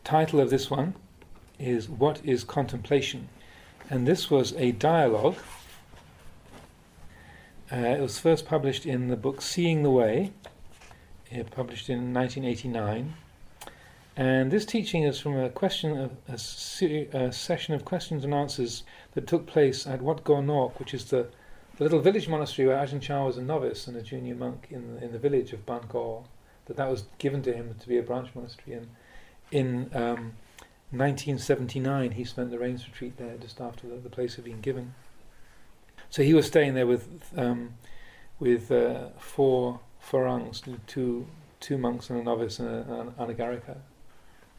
title of this one is What is Contemplation? And this was a dialogue. It was first published in the book Seeing the Way, published in 1989. And this teaching is from a session of questions and answers that took place at Wat Gornok, which is the little village monastery where Ajahn Chah was a novice and a junior monk in the village of Bangor. That was given to him to be a branch monastery. And in 1979 he spent the rains retreat there just after the place had been given. So he was staying there with 4 Farangs, two monks and a novice and an Anagarika,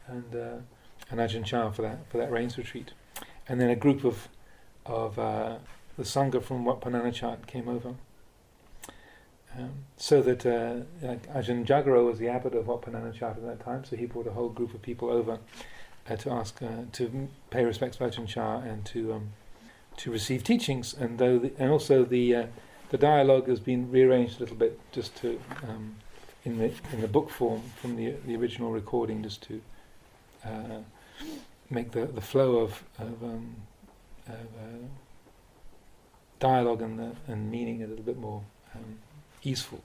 and Ajahn Chah for that rains retreat. And then a group of the Sangha from Wat Pah Nanachat came over. So that Ajahn Jagaro was the abbot of Wat Pah Nanachat at that time, so he brought a whole group of people over to pay respects to Ajahn Chah and to receive teachings. And also the dialogue has been rearranged a little bit just to in the book form from the original recording, just to make the flow of dialogue and meaning a little bit more easeful.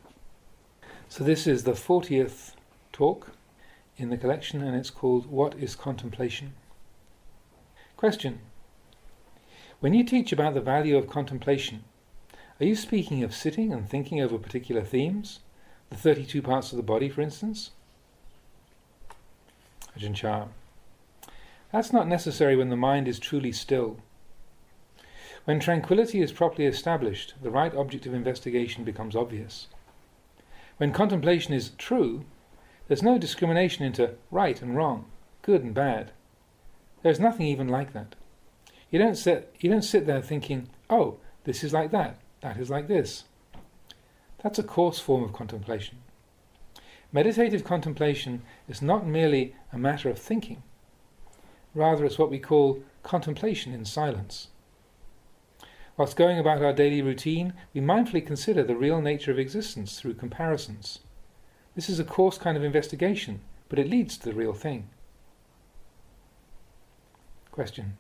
So this is the 40th talk in the collection, and it's called What is Contemplation? Question: when you teach about the value of contemplation, are you speaking of sitting and thinking over particular themes, the 32 parts of the body, for instance? Ajahn Chah: that's not necessary when the mind is truly still. When tranquility is properly established, the right object of investigation becomes obvious. When contemplation is true, there's no discrimination into right and wrong, good and bad. There's nothing even like that. You don't sit there thinking, oh, this is like that is like this. That's a coarse form of contemplation. Meditative contemplation is not merely a matter of thinking. Rather, it's what we call contemplation in silence. Whilst going about our daily routine, we mindfully consider the real nature of existence through comparisons. This is a coarse kind of investigation, but it leads to the real thing. Question: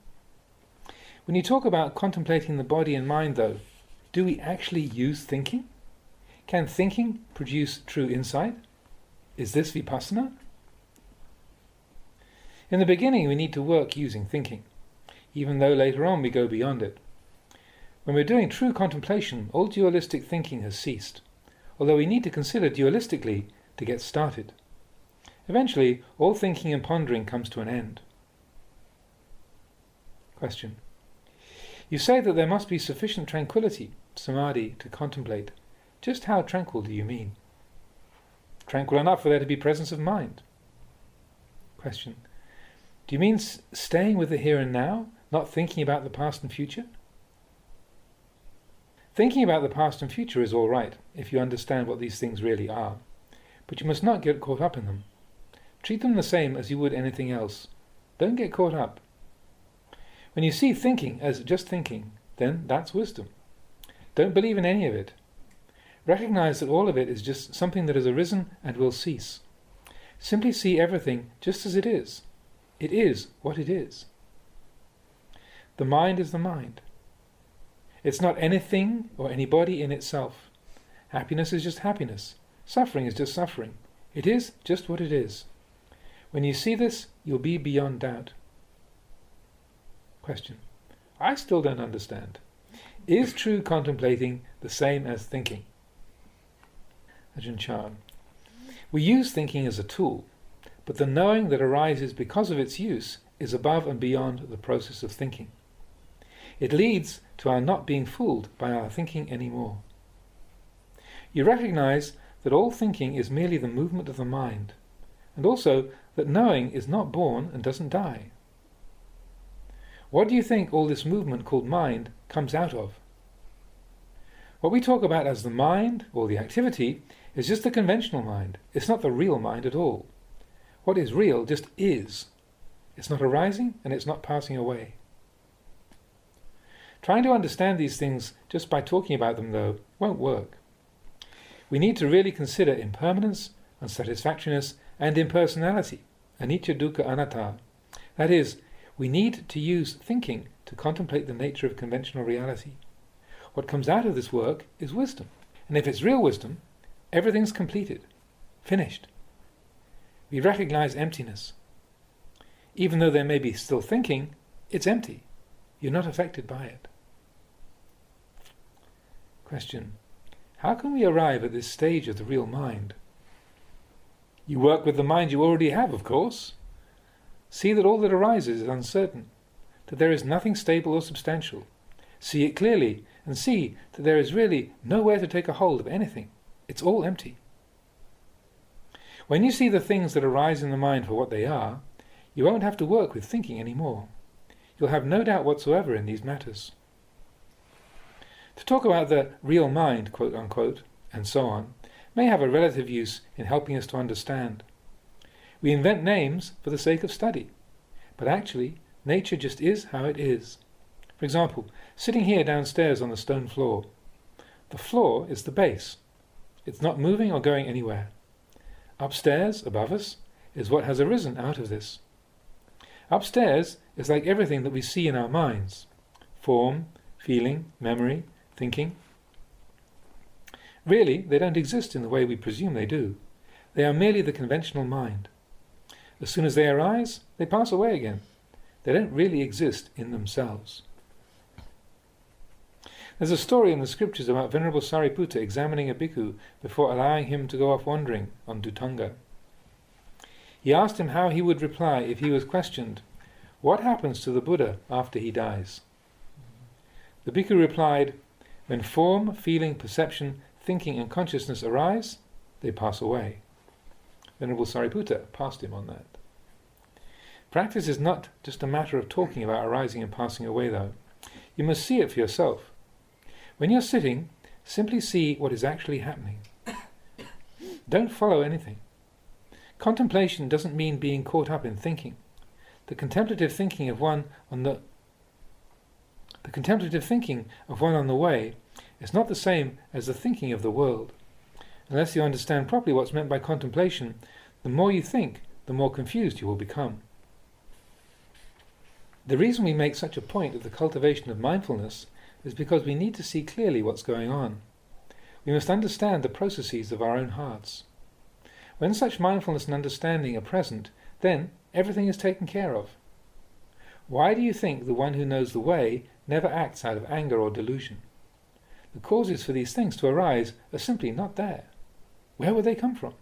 when you talk about contemplating the body and mind, though, do we actually use thinking? Can thinking produce true insight? Is this vipassana? In the beginning, we need to work using thinking, even though later on we go beyond it. When we're doing true contemplation, all dualistic thinking has ceased, although we need to consider dualistically to get started. Eventually, all thinking and pondering comes to an end. Question: you say that there must be sufficient tranquility, samadhi, to contemplate. Just how tranquil do you mean? Tranquil enough for there to be presence of mind. Question: do you mean staying with the here and now, not thinking about the past and future? Thinking about the past and future is all right, if you understand what these things really are. But you must not get caught up in them. Treat them the same as you would anything else. Don't get caught up. When you see thinking as just thinking, then that's wisdom. Don't believe in any of it. Recognize that all of it is just something that has arisen and will cease. Simply see everything just as it is. It is what it is. The mind is the mind. It's not anything or anybody in itself. Happiness is just happiness. Suffering is just suffering. It is just what it is. When you see this, you'll be beyond doubt. Question: I still don't understand. Is true contemplating the same as thinking? Ajahn Chah: we use thinking as a tool, but the knowing that arises because of its use is above and beyond the process of thinking. It leads to our not being fooled by our thinking anymore. You recognize that all thinking is merely the movement of the mind, and also that knowing is not born and doesn't die. What do you think all this movement called mind comes out of? What we talk about as the mind, or the activity, is just the conventional mind. It's not the real mind at all. What is real just is. It's not arising and it's not passing away. Trying to understand these things just by talking about them, though, won't work. We need to really consider impermanence, unsatisfactoriness, and impersonality, anicca dukkha anatta. That is, we need to use thinking to contemplate the nature of conventional reality. What comes out of this work is wisdom. And if it's real wisdom, everything's completed, finished. We recognize emptiness. Even though there may be still thinking, it's empty. You're not affected by it. Question: how can we arrive at this stage of the real mind? You work with the mind you already have, of course. See that all that arises is uncertain, that there is nothing stable or substantial. See it clearly, and see that there is really nowhere to take a hold of anything. It's all empty. When you see the things that arise in the mind for what they are, you won't have to work with thinking anymore. You'll have no doubt whatsoever in these matters. To talk about the real mind, quote unquote, and so on, may have a relative use in helping us to understand. We invent names for the sake of study, but actually, nature just is how it is. For example, sitting here downstairs on the stone floor. The floor is the base. It's not moving or going anywhere. Upstairs, above us, is what has arisen out of this. Upstairs is like everything that we see in our minds: form, feeling, memory, thinking. Really, they don't exist in the way we presume they do. They are merely the conventional mind. As soon as they arise, they pass away again. They don't really exist in themselves. There's a story in the scriptures about Venerable Sariputta examining a bhikkhu before allowing him to go off wandering on Dhutanga. He asked him how he would reply if he was questioned, "What happens to the Buddha after he dies?" The bhikkhu replied, "When form, feeling, perception, thinking and consciousness arise, they pass away." Venerable Sariputta passed him on that. Practice is not just a matter of talking about arising and passing away, though. You must see it for yourself. When you're sitting, simply see what is actually happening. Don't follow anything. Contemplation doesn't mean being caught up in thinking. The contemplative thinking of one on the way is not the same as the thinking of the world. Unless you understand properly what's meant by contemplation, the more you think, the more confused you will become. The reason we make such a point of the cultivation of mindfulness is because we need to see clearly what's going on. We must understand the processes of our own hearts. When such mindfulness and understanding are present, then everything is taken care of. Why do you think the one who knows the way never acts out of anger or delusion? The causes for these things to arise are simply not there. Where would they come from?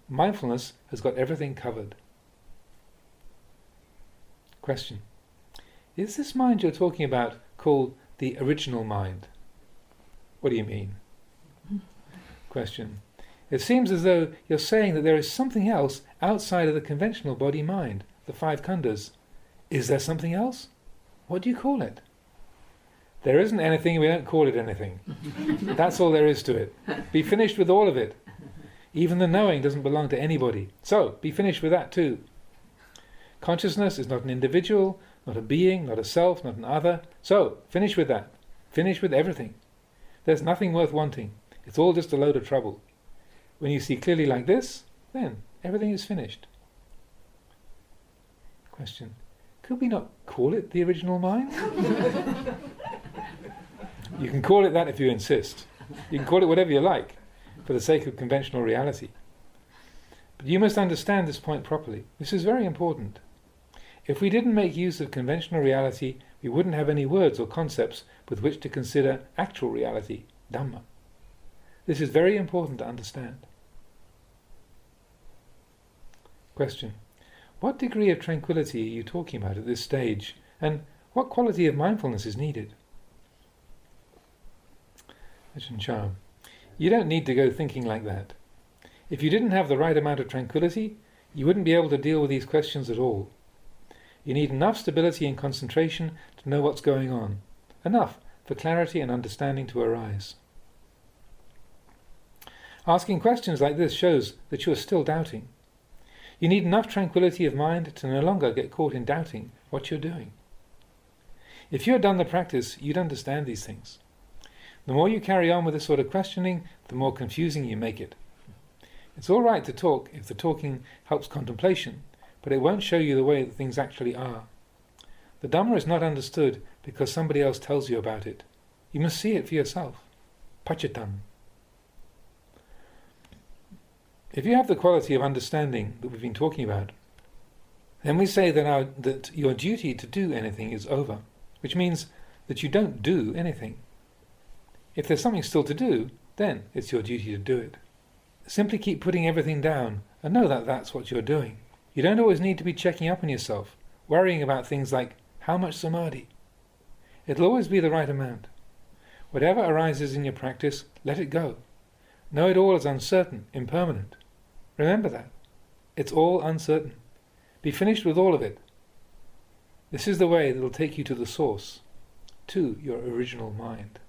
Mindfulness has got everything covered. Question: is this mind you're talking about called the original mind? What do you mean? Question: it seems as though you're saying that there is something else outside of the conventional body mind, the five khandhas. Is there something else? What do you call it? There isn't anything, we don't call it anything. That's all there is to it. Be finished with all of it. Even the knowing doesn't belong to anybody. So, be finished with that too. Consciousness is not an individual, not a being, not a self, not an other. So, finish with that. Finish with everything. There's nothing worth wanting. It's all just a load of trouble. When you see clearly like this, then everything is finished. Question: could we not call it the original mind? You can call it that if you insist. You can call it whatever you like, for the sake of conventional reality. But you must understand this point properly. This is very important. If we didn't make use of conventional reality, we wouldn't have any words or concepts with which to consider actual reality, Dhamma. This is very important to understand. Question: what degree of tranquility are you talking about at this stage, and what quality of mindfulness is needed? Ajahn Chah: you don't need to go thinking like that. If you didn't have the right amount of tranquility, you wouldn't be able to deal with these questions at all. You need enough stability and concentration to know what's going on, enough for clarity and understanding to arise. Asking questions like this shows that you are still doubting. You need enough tranquility of mind to no longer get caught in doubting what you're doing. If you had done the practice, you'd understand these things. The more you carry on with this sort of questioning, the more confusing you make it. It's all right to talk if the talking helps contemplation, but it won't show you the way that things actually are. The Dhamma is not understood because somebody else tells you about it. You must see it for yourself. Pachitam. If you have the quality of understanding that we've been talking about, then we say that your duty to do anything is over, which means that you don't do anything. If there's something still to do, then it's your duty to do it. Simply keep putting everything down and know that that's what you're doing. You don't always need to be checking up on yourself, worrying about things like how much samadhi. It'll always be the right amount. Whatever arises in your practice, let it go. Know it all as uncertain, impermanent. Remember that. It's all uncertain. Be finished with all of it. This is the way that will take you to the source, to your original mind.